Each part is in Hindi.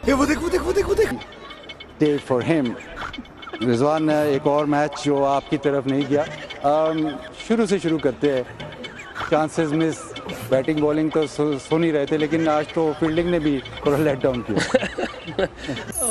वो देख वो देख वो देख वो देख। Day for him. रिजवान ने एक और मैच जो आपकी तरफ नहीं किया। शुरू से शुरू करते हैं। चांसेस मिस, बैटिंग बॉलिंग तो सुन ही रहे थे, लेकिन आज तो फील्डिंग ने भी थोड़ा लेट डाउन किया।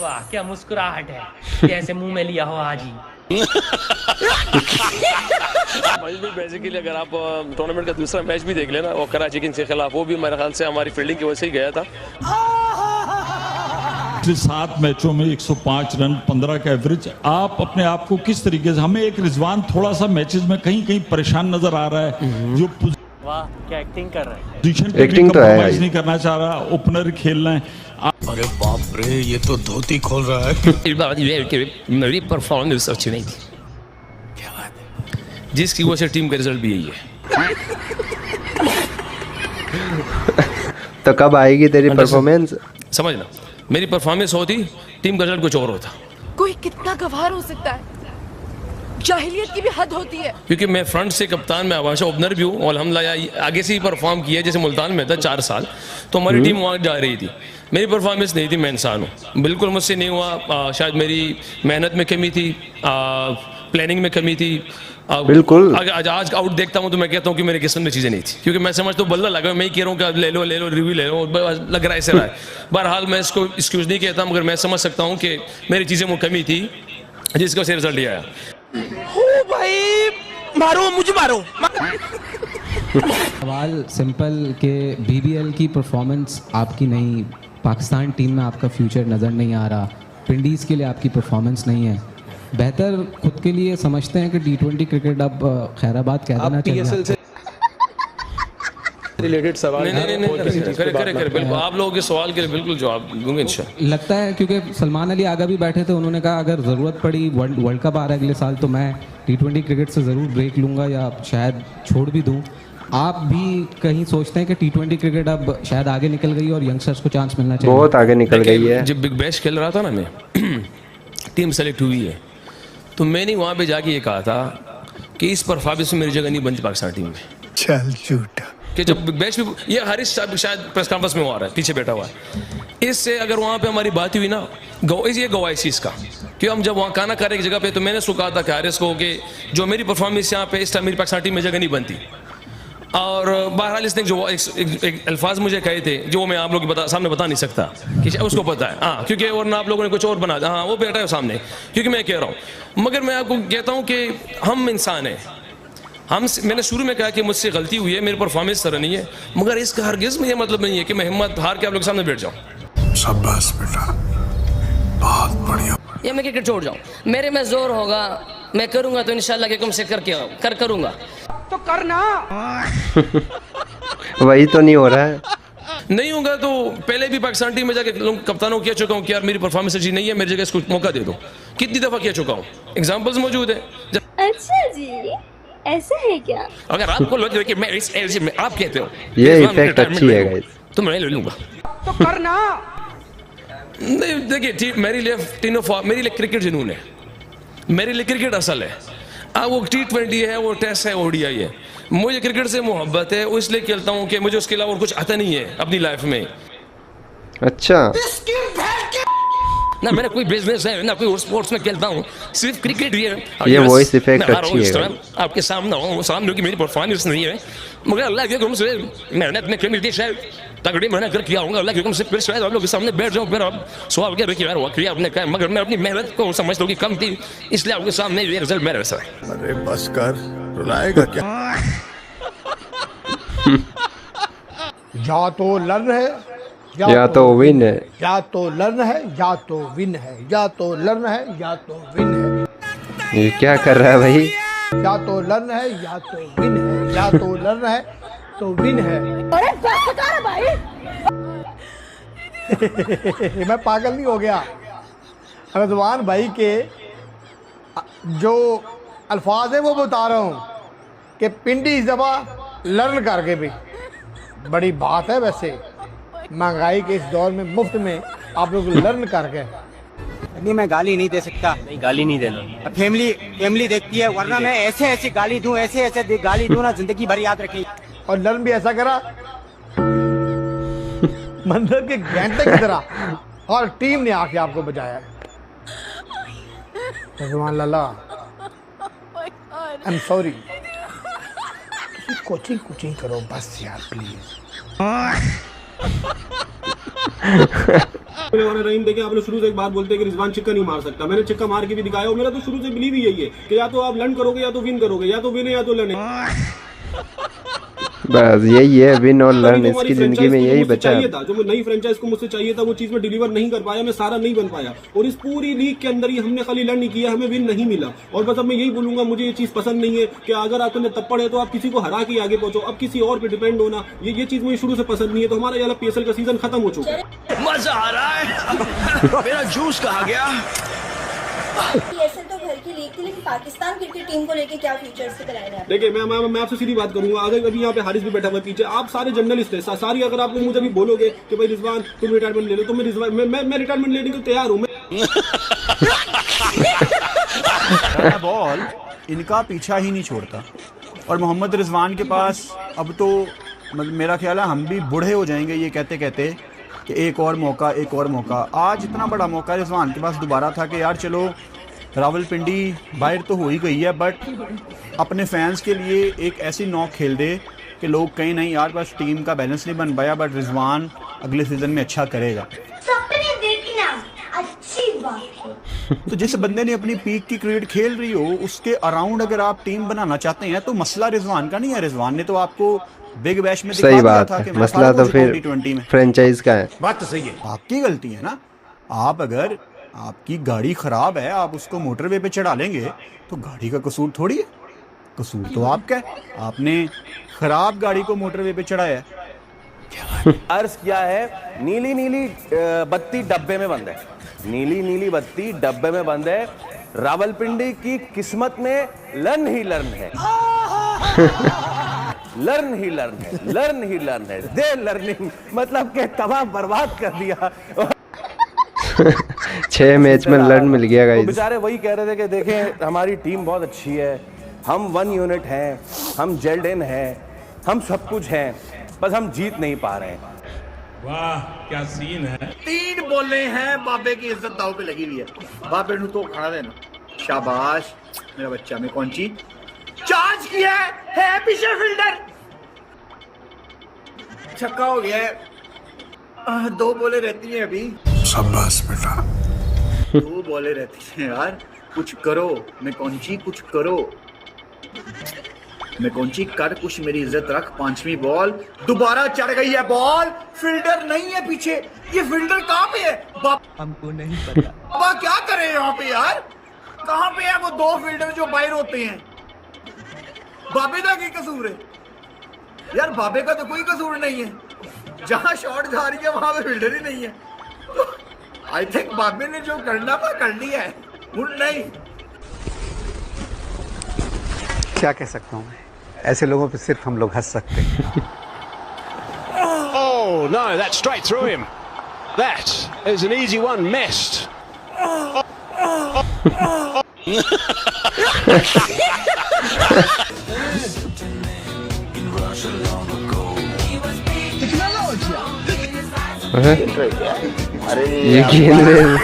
वाह क्या मुस्कुराहट है, जैसे मुंह में लिया हो आज ही। बेसिकली अगर आप टूर्नामेंट का दूसरा मैच भी देख लेना, वो कराची किंग्स के खिलाफ, वो भी मेरे ख्याल से हमारी फील्डिंग की वजह से ही गया था। 7 मैचों में 105 रन, 15 का एवरेज। आप अपने आप को किस तरीके से, हमें एक रिजवान थोड़ा सा मैचेस में कहीं कहीं परेशान नजर आ रहा है, जो वाह क्या एक्टिंग कर रहे हैं। पोजीशन पे भी कंप्रोमाइज नहीं करना चाह रहा, ओपनर खेलना है। अरे बाप रे, ये तो धोती खोल रहा है। मेरी परफॉर्मेंस अच्छी नहीं थी, क्या बात है, जिसकी वजह से टीम का रिजल्ट भी यही है। तो कब आएगी तेरी परफॉर्मेंस? समझना, मेरी परफॉर्मेंस होती, टीम का रिजल्ट कुछ और होता। कोई कितना गवार हो सकता है, जाहिलियत की भी हद होती है। क्योंकि मैं फ्रंट से कप्तान में हमेशा ओपनर भी हूँ और अल्हम्दुलिल्लाह आगे से ही परफॉर्म किया। जैसे मुल्तान में था 4 साल, तो हमारी टीम वहाँ जा रही थी, मेरी परफॉर्मेंस नहीं थी, मैं इंसान हूँ, बिल्कुल मुझसे नहीं हुआ। शायद मेरी मेहनत में कमी थी, प्लानिंग में कमी थी। बिल्कुल। आज आउट देखता हूँ तो मैं कहता हूँ कि मेरी किस्मत में चीज़ें नहीं थी, क्योंकि मैं समझता हूँ बल्ला लगा, मैं ही कह रहा हूँ कि ले लो रिव्यू ले लो, लग रहा है ऐसे रहा है। बहरहाल मैं इसको एक्सक्यूज़ नहीं कहता, मगर मैं समझ सकता हूँ कि मेरी चीज़ें वो कमी थी जिसका से रिजल्ट ये आया। भाई मारो मुझे मारो। सवाल सिंपल के बीबीएल की परफॉर्मेंस आपकी नहीं, पाकिस्तान टीम में आपका फ्यूचर नज़र नहीं आ रहा, विंडीज़ के लिए आपकी परफॉर्मेंस नहीं है, बेहतर खुद के लिए समझते हैं कि T20 क्रिकेट अब खैराबाद कह देना चाहिए। रिलेटेड सवाल करे बिल्कुल, आप लोगों के सवाल के लिए बिल्कुल जवाब दूंगा इंशाल्लाह। लगता है क्योंकि सलमान अली आगा भी बैठे थे, उन्होंने कहा अगर ज़रूरत पड़ी वर्ल्ड कप आ रहा है अगले साल तो मैं T20 क्रिकेट से ज़रूर ब्रेक लूँगा या शायद छोड़ भी दूँ। आप भी कहीं सोचते हैं कि T20 क्रिकेट अब शायद आगे निकल गई और यंगस्टर्स को चांस मिलना चाहिए? बहुत आगे निकल गई है। जब बिग बैश खेल रहा था ना, मैं टीम सेलेक्ट हुई है, तो मैंने वहाँ पे जाके ये कहा था कि इस परफॉर्मेंस में मेरी जगह नहीं बनती पाकिस्तान टीम में। चल झूठा। कि जब बिग बैश भी, ये हरीश शायद प्रेस कॉन्फ्रेंस में हुआ रहा है, पीछे बैठा हुआ है, इससे अगर वहाँ पे हमारी बात हुई ना, ये गवाह इस चीज़ का कि हम जब वहाँ खाना खा रहे एक जगह पे, तो मैंने उसको कहा था कि हारिस को कि जो मेरी परफॉर्मेंस यहाँ पे इस टाइम मेरी पाकिस्तान टीम में जगह नहीं बनती। और बहरहाल इसने जो एक अल्फाज मुझे कहे थे, जो मैं आप लोगों के सामने बता नहीं सकता, कि उसको पता है, हाँ, क्योंकि वरना आप लोगों ने कुछ और बना दिया। हाँ, वो बैठा है सामने, क्योंकि मैं कह रहा हूँ, मगर मैं आपको कहता हूँ कि हम इंसान हैं। मैंने शुरू में कहा कि मुझसे गलती हुई है, मेरी परफॉर्मेंस तरह नहीं है, मगर इसका हरगिज़ में ये मतलब नहीं है कि मैं हिम्मत हार के आप लोगों के सामने बैठ जाऊँ। शाबाश बेटा, बहुत बढ़िया। ये मैं क्रिकेट छोड़ जाऊँ, मेरे में जोर होगा, मैं करूँगा तो इंशाल्लाह कि तुमसे करूँगा तो करना। वही तो नहीं हो रहा है। नहीं होगा तो पहले भी पाकिस्तान टीम में जाके कप्तानों को कह चुका हूँ कि यार मेरी परफॉर्मेंस अच्छी नहीं है, मेरी जगह इसको मौका दे दो। कितनी दफ़ा कह चुका हूँ, एग्जाम्पल्स मौजूद है। अच्छा जी, ऐसा है क्या? अगर आपको लगे कि मैं इस एज में, आप कहते हो ये इफेक्ट अच्छी है गाइस, तो मैं ले लूँगा तो करना। नहीं देखिए, मेरे लिए क्रिकेट जुनून है, मेरे लिए क्रिकेट असल है। वो T20 है, वो टेस्ट है, ODI है, मुझे क्रिकेट से मोहब्बत है, वो इसलिए खेलता हूँ कि मुझे उसके अलावा और कुछ आता नहीं है अपनी लाइफ में। अच्छा, ना मेरा कोई बिजनेस है, ना कोई स्पोर्ट्स में खेलता हूँ, सिर्फ क्रिकेट ही है। ये वॉइस इफेक्ट अच्छी है। आपके सामने की मेरी परफॉर्मेंस नहीं है, मगर अल्लाह के हुक्म से मेहनत में कमी थी, शायद तगड़ी मेहनत कर किया होगा, अल्लाह के हुक्म से फिर शायद आप लोग के सामने बैठ जाऊँ, फिर आप सवाल क्या रखिए यार वो किया आपने क्या, मगर मैं अपनी मेहनत को समझता हूँ कि कम थी, इसलिए आपके सामने ये रिजल्ट मेरा ऐसा है। अरे बस कर, रुलाएगा क्या? या तो लर्न है या तो विन है, या तो लर्न है या तो विन है, या तो लर्न है या तो विन है। ये क्या कर रहा है भाई? या तो लर्न है या तो विन है, या तो लर्न है तो विन है। अरे बस कर भाई। मैं पागल नहीं हो गया। रज़वान भाई के जो अल्फाज है वो बता रहा हूँ कि पिंडी इस दफ़ा लर्न करके भी बड़ी बात है। वैसे महंगाई के इस दौर में मुफ्त में आप लोग लर्न करके। नहीं, मैं गाली नहीं दे सकता। नहीं, गाली नहीं देना, फैमिली देखती है, वरना मैं ऐसे गाली दूं, ऐसे गाली दूं ना, जिंदगी भर याद रखेगी। और लर्न भी ऐसा करा मंदिर के घंटे की तरह और टीम ने आके आपको बचाया है। रिजवान लाला, आई एम सॉरी। कोचिंग करो बस यार प्लीज। रहीम देखिए, आपने शुरू से एक बात बोलते हैं कि रिजवान चिक्का नहीं मार सकता। मैंने चिक्का मार के भी दिखाया और मेरा तो शुरू से बिलीव ही यही है कि या तो आप लर्न करोगे या तो विन करोगे, या तो विन है या तो लर्न है। बस यही है, विन और लर्न। इसकी जिंदगी में यही बचा है। जो नई फ्रेंचाइज को मुझसे चाहिए था वो चीज में डिलीवर नहीं कर पाया, मैं सारा नहीं बन पाया। और इस पूरी लीग के अंदर ही हमने खाली लर्न नहीं किया, हमें विन नहीं मिला। और बस अब मैं यही बोलूंगा, मुझे ये चीज पसंद नहीं है कि अगर आपके अंदर तप्पड़ है तो आप किसी को हरा के आगे पहुंचो। अब किसी और पे डिपेंड होना, ये चीज मुझे शुरू से पसंद नहीं है। तो हमारा ये PSL का सीजन खत्म हो चुका है। मजा आ रहा है। मेरा जूस कहाँ गया? PSL तो घर की लीग थी, लेकिन पाकिस्तान क्रिकेट टीम को लेके क्या फ्यूचर्स से कराया है? देखिए, मैं आपसे सीधी बात करूंगा। अगर अभी यहाँ पे हारिस भी बैठा हुआ है पीछे, आप सारे जर्नलिस्ट हैं सारी, अगर आप मुझे अभी बोलोगे कि भाई रिजवान तुम रिटायरमेंट ले लो, तो मैं रिटायरमेंट लेने को तैयार हूँ। बॉल इनका पीछा ही नहीं छोड़ता। और मोहम्मद रिजवान के पास अब तो मेरा ख्याल है हम भी बूढ़े हो जाएंगे ये कहते कहते कि एक और मौका। आज इतना बड़ा मौका रिजवान के पास दोबारा था कि यार चलो रावलपिंडी बाहर तो हो ही गई है, बट अपने फैंस के लिए एक ऐसी नॉक खेल दे कि लोग कहीं नहीं यार बस टीम का बैलेंस नहीं बन पाया, बट रिजवान अगले सीजन में अच्छा करेगा। सपने देखना अच्छी बात है। तो जिस बंदे ने अपनी पीक की क्रिकेट खेल रही हो उसके अराउंड अगर आप टीम बनाना चाहते हैं तो मसला रिजवान का नहीं है। रिजवान ने तो आपको बिग बैश में सही बात है, मसला तो फिर फ्रेंचाइज का है। बात तो सही है, आपकी गलती है ना। आप अगर आपकी गाड़ी खराब है, आप उसको मोटरवे पे चढ़ा लेंगे तो गाड़ी का कसूर थोड़ी है, कसूर तो आपका है। आपने खराब गाड़ी को मोटरवे पे चढ़ाया है। अर्ज किया है, नीली नीली बत्ती डब्बे में बंद है, नीली नीली बत्ती डब्बे में बंद है। रावलपिंडी की किस्मत में लर्न ही लर्न है। लर्न ही लर्न है। दे लर्निंग मतलब के तबाह बर्बाद कर दिया। 6 मैच में लर्न मिल गया गाइस। बेचारे वही कह रहे थे कि देखें हमारी टीम बहुत अच्छी है, हम 1 यूनिट हैं, हम जेल्ड इन हैं, हम सब कुछ हैं, बस हम जीत नहीं पा रहे हैं। वाह क्या सीन है। 3 बोले हैं, बाबे की इज्जत दाव पे लगी हुई है। बाबे नु तो खड़ा देना, शाबाश मेरा बच्चा। में कौन सी चार्ज किया है पीछे फील्डर, छक्का हो गया है। 2 बोले रहती हैं अभी। शाबाश बेटा। 2 बोले रहती हैं यार, कुछ करो। मैं कौन सी कुछ करो, मैं कौन सी कर कुछ, मेरी इज्जत रख। 5वीं बॉल दोबारा चढ़ गई है बॉल, फील्डर नहीं है पीछे। ये फील्डर कहाँ पे है? हमको नहीं पता। बाबा क्या करे यहाँ पे यार, कहाँ पे है वो 2 फील्डर जो बाहर होते हैं? बाबे का क्या कसूर है यार? बाबे का तो कोई कसूर नहीं है, जहां शॉट जा रही है वहां पे फील्डर ही नहीं है। आई थिंक बाबे ने जो करना था कर लिया है, नहीं। क्या कह सकता हूँ, ऐसे लोगों पे सिर्फ हम लोग हंस सकते हैं। Oh no, that's straight through him. That is an easy one missed. ये गेंद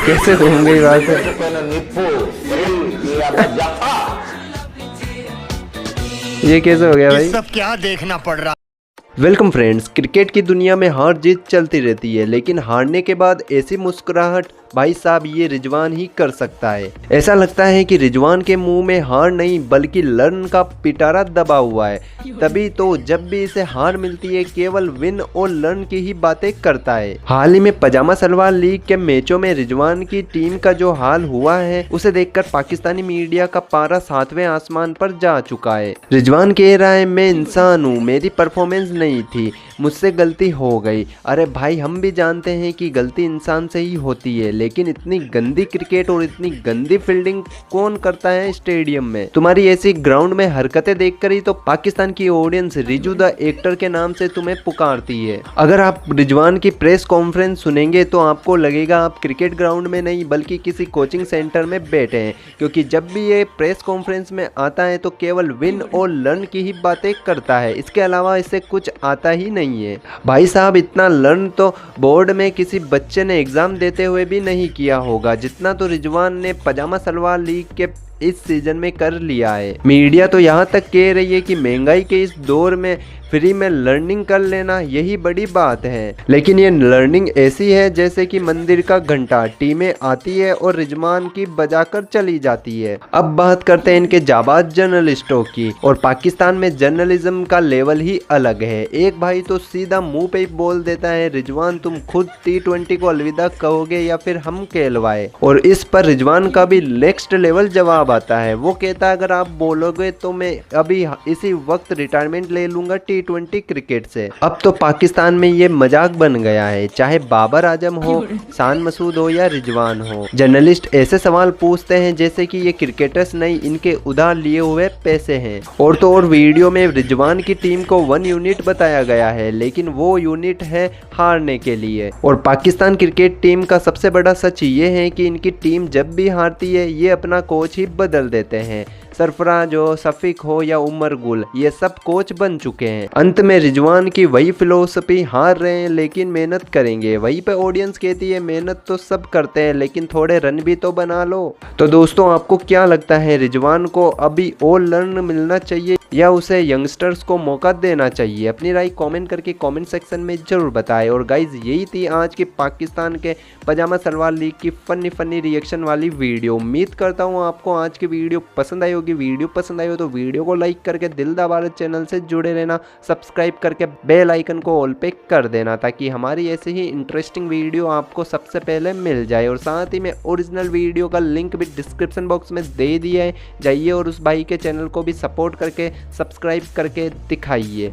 कैसे घूम गई बात है। ये कैसे हो गया भाई? सब क्या देखना पड़ रहा। वेलकम फ्रेंड्स, क्रिकेट की दुनिया में हार जीत चलती रहती है, लेकिन हारने के बाद ऐसी मुस्कुराहट भाई साहब ये रिजवान ही कर सकता है। ऐसा लगता है कि रिजवान के मुंह में हार नहीं बल्कि लर्न का पिटारा दबा हुआ है, तभी तो जब भी इसे हार मिलती है केवल विन और लर्न की ही बातें करता है। हाल ही में पजामा सलवार लीग के मैचों में रिजवान की टीम का जो हाल हुआ है उसे देखकर पाकिस्तानी मीडिया का पारा 7वें आसमान पर जा चुका है। रिजवान कह रहा है मैं इंसान हूँ, मेरी परफॉर्मेंस नहीं थी, मुझसे गलती हो गई। अरे भाई हम भी जानते हैं कि गलती इंसान से ही होती है, लेकिन इतनी गंदी क्रिकेट और इतनी गंदी फील्डिंग कौन करता है स्टेडियम में। तुम्हारी ऐसी ग्राउंड में हरकतें देखकर ही तो पाकिस्तान की ऑडियंस रिजू द एक्टर के नाम से तुम्हें पुकारती है। अगर आप रिजवान की प्रेस कॉन्फ्रेंस सुनेंगे तो आपको लगेगा आप क्रिकेट ग्राउंड में नहीं बल्कि किसी कोचिंग सेंटर में बैठे हैं, क्योंकि जब भी ये प्रेस कॉन्फ्रेंस में आता है तो केवल विन और लर्न की ही बातें करता है, इसके अलावा इससे कुछ आता ही नहीं है। भाई साहब इतना लर्न तो बोर्ड में किसी बच्चे ने एग्जाम देते हुए भी नहीं किया होगा जितना तो रिजवान ने पजामा सलवार लीग के इस सीजन में कर लिया है। मीडिया तो यहाँ तक कह रही है कि महंगाई के इस दौर में फ्री में लर्निंग कर लेना यही बड़ी बात है, लेकिन ये लर्निंग ऐसी है जैसे कि मंदिर का घंटा, टीमें आती है और रिजवान की बजाकर चली जाती है। अब बात करते हैं इनके जाबाज जर्नलिस्टों की, और पाकिस्तान में जर्नलिज्म का लेवल ही अलग है। एक भाई तो सीधा मुंह पे ही बोल देता है रिजवान तुम खुद T20 को अलविदा कहोगे या फिर हम कहलवाए, और इस पर रिजवान का भी नेक्स्ट लेवल जवाब आता है। वो कहता है अगर आप बोलोगे तो मैं अभी इसी वक्त रिटायरमेंट ले लूंगा T20 क्रिकेट से। अब तो पाकिस्तान में ये मजाक बन गया है, चाहे बाबर आजम हो, शान मसूद हो या रिजवान हो। जर्नलिस्ट ऐसे सवाल पूछते हैं जैसे कि ये क्रिकेटर्स नहीं इनके उधार लिए हुए पैसे हैं। और तो और वीडियो में रिजवान की टीम को 1 यूनिट बताया गया है, लेकिन वो यूनिट है हारने के लिए। और पाकिस्तान क्रिकेट टीम का सबसे बड़ा सच ये है कि इनकी टीम जब भी हारती है ये अपना कोच ही बदल देते हैं। सरफराज हो, सफीक हो या उमर गुल, ये सब कोच बन चुके हैं। अंत में रिजवान की वही फिलोसफी, हार रहे हैं लेकिन मेहनत करेंगे। वहीं पे ऑडियंस कहती है मेहनत तो सब करते हैं लेकिन थोड़े रन भी तो बना लो। तो दोस्तों आपको क्या लगता है, रिजवान को अभी और लर्न मिलना चाहिए या उसे यंगस्टर्स को मौका देना चाहिए? अपनी राय कमेंट करके कमेंट सेक्शन में जरूर बताएं। और गाइज यही थी आज की पाकिस्तान के पजामा सलवार लीग की फनी रिएक्शन वाली वीडियो। उम्मीद करता हूँ आपको आज की वीडियो पसंद आई होगी। वीडियो पसंद आई हो तो वीडियो को लाइक करके दिल दा भारत चैनल से जुड़े रहना, सब्सक्राइब करके बेल आइकन को ऑल पे कर देना ताकि हमारी ऐसे ही इंटरेस्टिंग वीडियो आपको सबसे पहले मिल जाए। और साथ ही में ओरिजिनल वीडियो का लिंक भी डिस्क्रिप्शन बॉक्स में दे दिया है, जाइए और उस भाई के चैनल को भी सपोर्ट करके सब्सक्राइब करके दिखाइए।